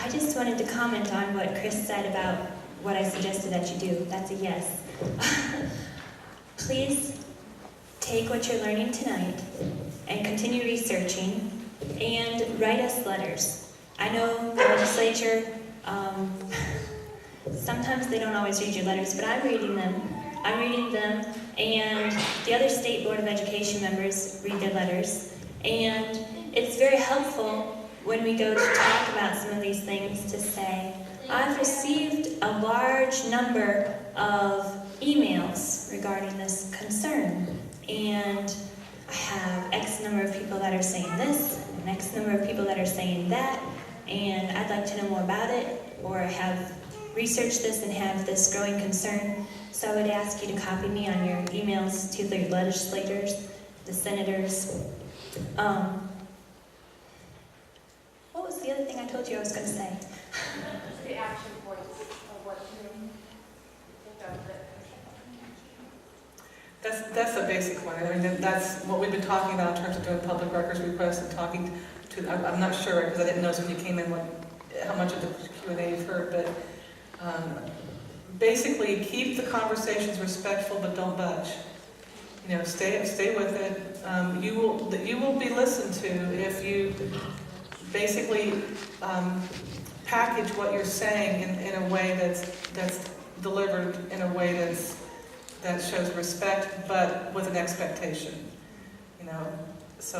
I just wanted to comment on what Chris said about what I suggested that you do. That's a yes. Please take what you're learning tonight and continue researching and write us letters. I know the legislature, sometimes they don't always read your letters, but I'm reading them. And the other State Board of Education members read their letters. And it's very helpful when we go to talk about some of these things to say, I've received a large number of emails regarding this concern, and I have X number of people that are saying this, and X number of people that are saying that, and I'd like to know more about it, or have researched this and have this growing concern. So I would ask you to copy me on your emails to the legislators, the senators. What was the other thing I told you I was going to say? The action points of what you think of it. That's the basic one. I mean, that's what we've been talking about in terms of doing public records requests and talking to, I'm not sure, because I didn't know when you came in how much of the Q&A you've heard, but basically keep the conversations respectful, but don't budge. You know, stay with it. You will be listened to if you basically package what you're saying in a way that's delivered in a way that shows respect, but with an expectation. You know, so.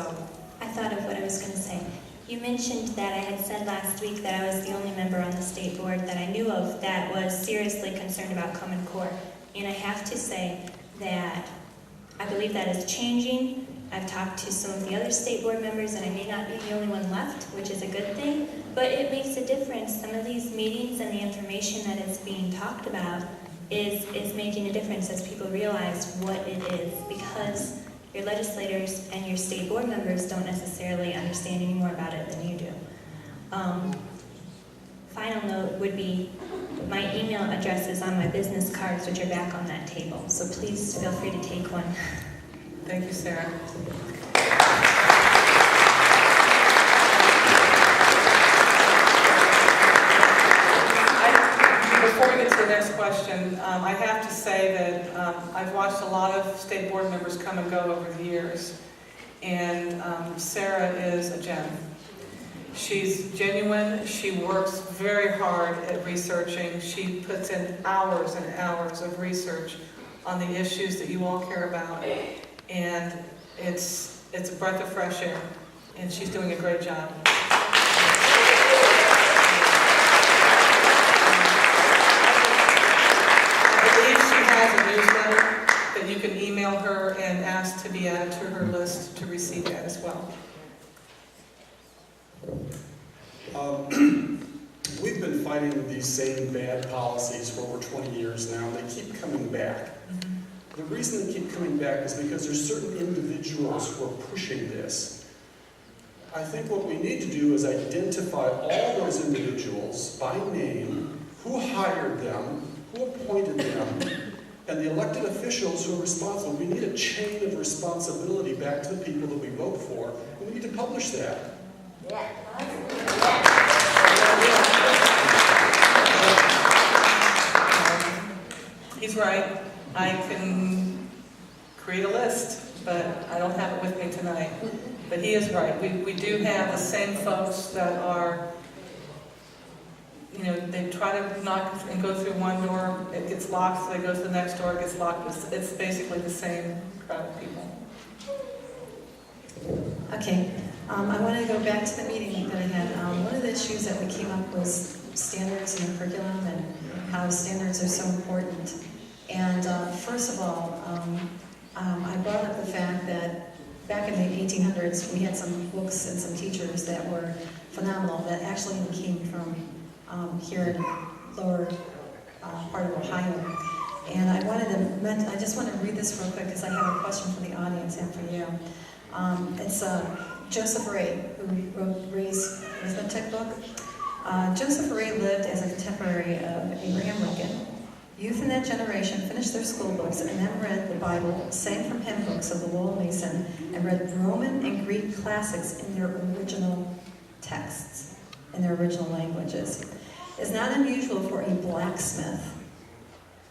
I thought of what I was going to say. You mentioned that I had said last week that I was the only member on the state board that I knew of that was seriously concerned about Common Core. And I have to say that I believe that is changing. I've talked to some of the other state board members, and I may not be the only one left, which is a good thing, but it makes a difference. Some of these meetings and the information that is being talked about is making a difference as people realize what it is, because your legislators and your state board members don't necessarily understand any more about it than you do. Final note would be my email address is on my business cards, which are back on that table, so please feel free to take one. Thank you, Sarah. Before we get to the next question, I have to say that I've watched a lot of state board members come and go over the years, and Sarah is a gem. She's genuine. She works very hard at researching. She puts in hours and hours of research on the issues that you all care about, and it's a breath of fresh air, and she's doing a great job. A newsletter that you can email her and ask to be added to her list to receive that as well. We've been fighting these same bad policies for over 20 years now, and they keep coming back. The reason they keep coming back is because there's certain individuals who are pushing this. I think what we need to do is identify all those individuals by name, who hired them, who appointed them, and the elected officials who are responsible. We need a chain of responsibility back to the people that we vote for, and we need to publish that. He's right. I can create a list, but I don't have it with me tonight. But he is right. We do have the same folks that are, you know, they try to knock and go through one door, it gets locked, so they go to the next door, it gets locked. It's basically the same crowd of people. Okay, I want to go back to the meeting that I had. One of the issues that we came up was standards in the curriculum and how standards are so important. And first of all, I brought up the fact that back in the 1800s, we had some books and some teachers that were phenomenal that actually came from here in the lower part of Ohio. And I just want to read this real quick because I have a question for the audience and for you. It's Joseph Ray, who wrote Ray's arithmetic book. Joseph Ray lived as a contemporary of Abraham Lincoln. Youth in that generation finished their school books and then read the Bible, sang from hymn books of the Lowell Mason, and read Roman and Greek classics in their original texts. in their original languages. It's not unusual for a blacksmith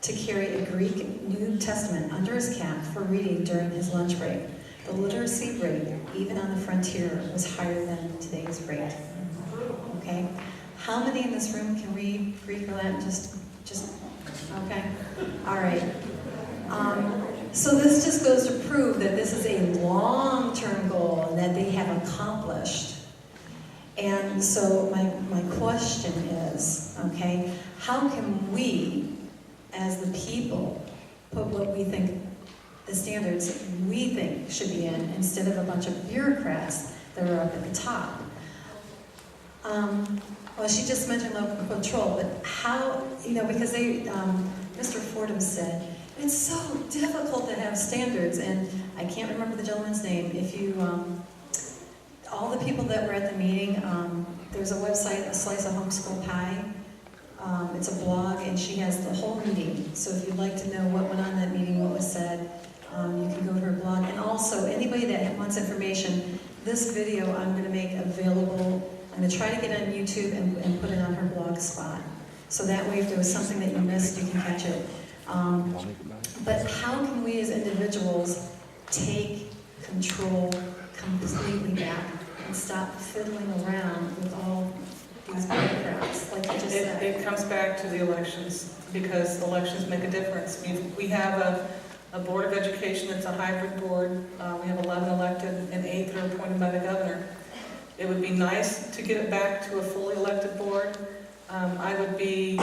to carry a Greek New Testament under his cap for reading during his lunch break. The literacy rate, even on the frontier, was higher than today's rate. Okay? How many in this room can read Greek or Latin? Just, okay? All right. So this just goes to prove that this is a long-term goal and that they have accomplished. And so my question is, okay, how can we, as the people, put what we think, the standards we think should be in, instead of a bunch of bureaucrats that are up at the top? Well, she just mentioned local control, but how, because Mr. Fordham said, it's so difficult to have standards, and I can't remember the gentleman's name. If you, all the people that were at the meeting, there's a website, A Slice of Homeschool Pie. It's a blog, and she has the whole meeting. So if you'd like to know what went on in that meeting, what was said, you can go to her blog. And also, anybody that wants information, this video I'm going to make available. I'm going to try to get it on YouTube and put it on her blog spot. So that way, if there was something that you missed, you can catch it. But how can we as individuals take control completely back and stop fiddling around with all these bureaucrats, like you just said? It comes back to the elections, because elections make a difference. We have a Board of Education that's a hybrid board. We have 11 elected and 8 that are appointed by the governor. It would be nice to get it back to a fully elected board. I would be